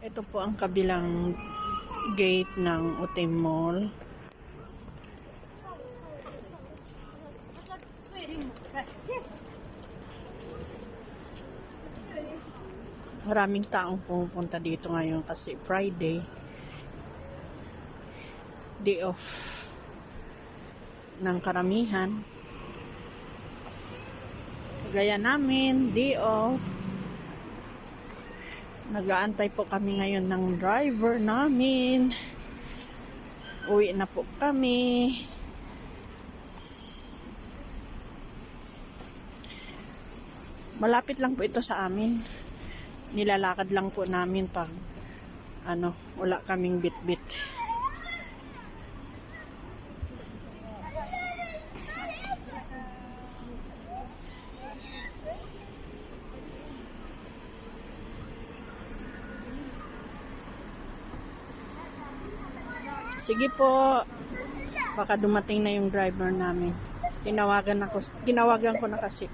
Ito po ang kabilang gate ng Utim Mall. Maraming taong pumupunta dito ngayon kasi Friday. Day off ng karamihan. Gaya namin, day off. Nag-aantay po kami ngayon ng driver namin. Uwi na po kami. Malapit lang po ito sa amin. Nilalakad lang po namin pag wala kaming bit-bit. Sige po. Baka dumating na yung driver namin. Tinawagan ko na kasi.